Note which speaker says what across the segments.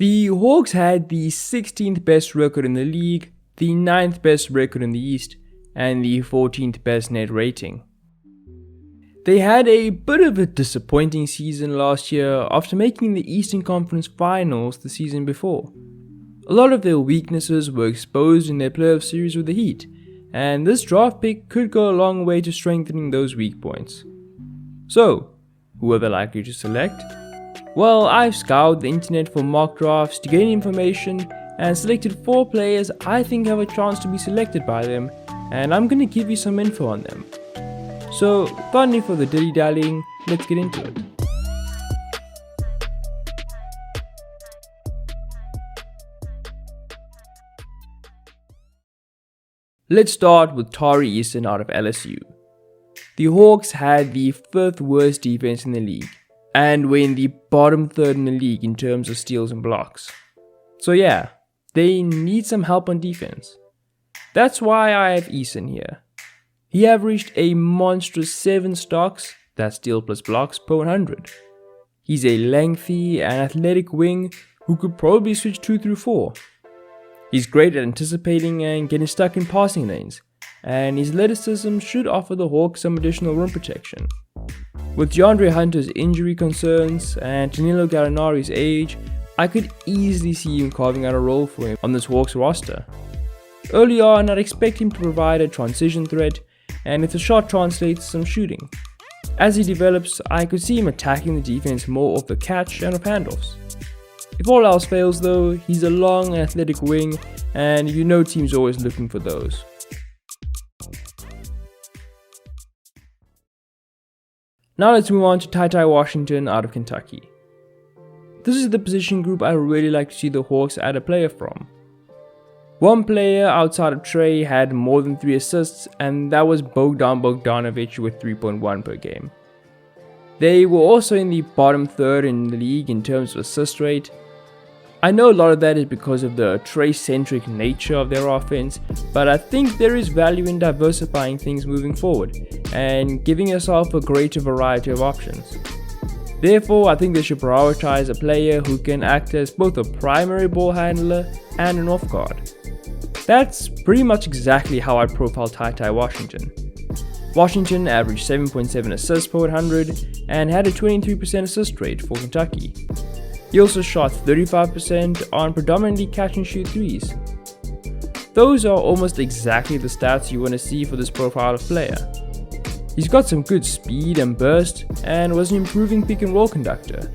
Speaker 1: The Hawks had the 16th best record in the league, the 9th best record in the East, and the 14th best net rating. They had a bit of a disappointing season last year after making the Eastern Conference Finals the season before. A lot of their weaknesses were exposed in their playoff series with the Heat, and this draft pick could go a long way to strengthening those weak points. So, who are they likely to select? Well, I've scoured the internet for mock drafts to gain information and selected 4 players I think have a chance to be selected by them, and I'm gonna give you some info on them. So, without any further dilly-dallying, let's get into it. Let's start with Tari Eason out of LSU. The Hawks had the 5th worst defense in the league, and were in the bottom 3rd in the league in terms of steals and blocks. So yeah, they need some help on defense. That's why I have Eason here. He averaged a monstrous 7 stocks, that's steal plus blocks, per 100. He's a lengthy and athletic wing who could probably switch 2 through 4. He's great at anticipating and getting stuck in passing lanes, and his athleticism should offer the Hawks some additional rim protection. With DeAndre Hunter's injury concerns and Danilo Gallinari's age, I could easily see him carving out a role for him on this Hawks roster. Early on, I'd expect him to provide a transition threat, and if the shot translates, some shooting. As he develops, I could see him attacking the defense more off the catch and of handoffs. If all else fails though, he's a long athletic wing, and you know teams are always looking for those. Now let's move on to Ty Washington out of Kentucky. This is the position group I really like to see the Hawks add a player from. One player outside of Trey had more than 3 assists, and that was Bogdan Bogdanovic with 3.1 per game. They were also in the bottom 3rd in the league in terms of assist rate. I know a lot of that is because of the Trey-centric nature of their offense, but I think there is value in diversifying things moving forward and giving yourself a greater variety of options. Therefore, I think they should prioritize a player who can act as both a primary ball handler and an off guard. That's pretty much exactly how I profile Ty Washington. Washington averaged 7.7 assists per 100 and had a 23% assist rate for Kentucky. He also shot 35% on predominantly catch and shoot threes. Those are almost exactly the stats you want to see for this profile of player. He's got some good speed and burst and was an improving pick and roll conductor.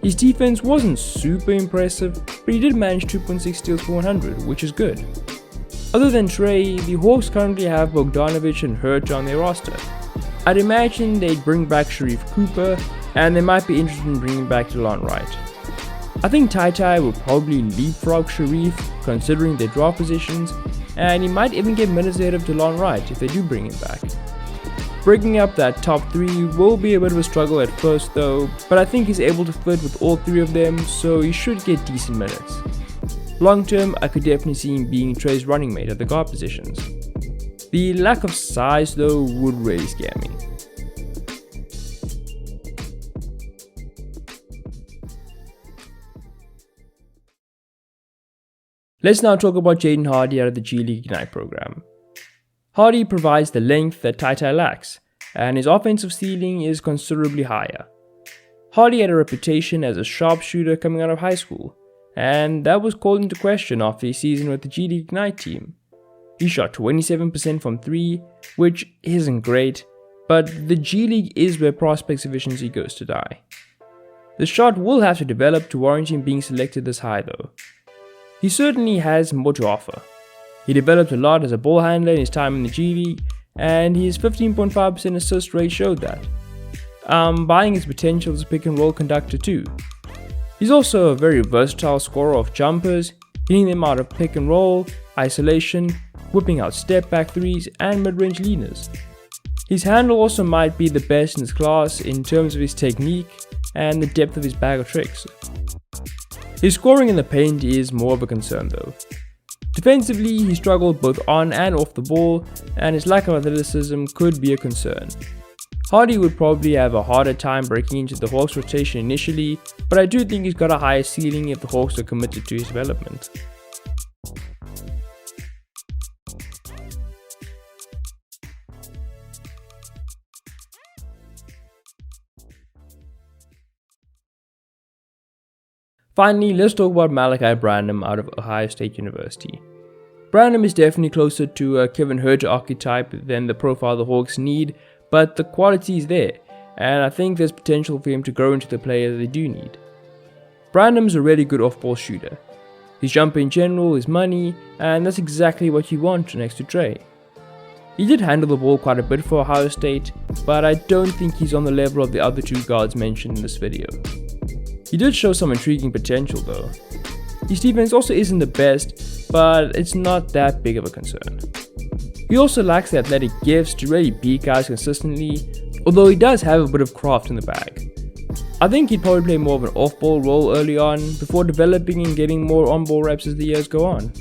Speaker 1: His defense wasn't super impressive, but he did manage 2.6 steals per 100, which is good. Other than Trey, the Hawks currently have Bogdanovic and Hurt on their roster. I'd imagine they'd bring back Sharif Cooper, and they might be interested in bringing back DeLon Wright. I think Ty will probably leapfrog Sharif considering their draft positions, and he might even get minutes ahead of DeLon Wright if they do bring him back. Breaking up that top 3 will be a bit of a struggle at first though, but I think he's able to fit with all 3 of them, so he should get decent minutes. Long term, I could definitely see him being Trey's running mate at the guard positions. The lack of size though would really scare me. Let's now talk about Jaden Hardy out of the G League Ignite program. Hardy provides the length that Ty lacks, and his offensive ceiling is considerably higher. Hardy had a reputation as a sharpshooter coming out of high school, and that was called into question after his season with the G League Ignite team. He shot 27% from 3, which isn't great, but the G League is where prospects efficiency goes to die. The shot will have to develop to warrant him being selected this high though. He certainly has more to offer. He developed a lot as a ball handler in his time in the G League, and his 15.5% assist rate showed that. Buying his potential as a pick and roll conductor too. He's also a very versatile scorer of jumpers, hitting them out of pick and roll, isolation, whipping out step back threes and mid-range leaners. His handle also might be the best in his class in terms of his technique and the depth of his bag of tricks. His scoring in the paint is more of a concern though. Defensively, he struggled both on and off the ball, and his lack of athleticism could be a concern. Hardy would probably have a harder time breaking into the Hawks rotation initially, but I do think he's got a higher ceiling if the Hawks are committed to his development. Finally, let's talk about Malachi Branham out of Ohio State University. Branham is definitely closer to a Kevin Huerter archetype than the profile the Hawks need, but the quality is there, and I think there's potential for him to grow into the player they do need. Branham's a really good off-ball shooter. His jumper in general is money, and that's exactly what you want next to Trey. He did handle the ball quite a bit for Ohio State, but I don't think he's on the level of the other two guards mentioned in this video. He did show some intriguing potential though. His defense also isn't the best, but it's not that big of a concern. He also lacks the athletic gifts to really beat guys consistently, although he does have a bit of craft in the bag. I think he'd probably play more of an off-ball role early on, before developing and getting more on-ball reps as the years go on.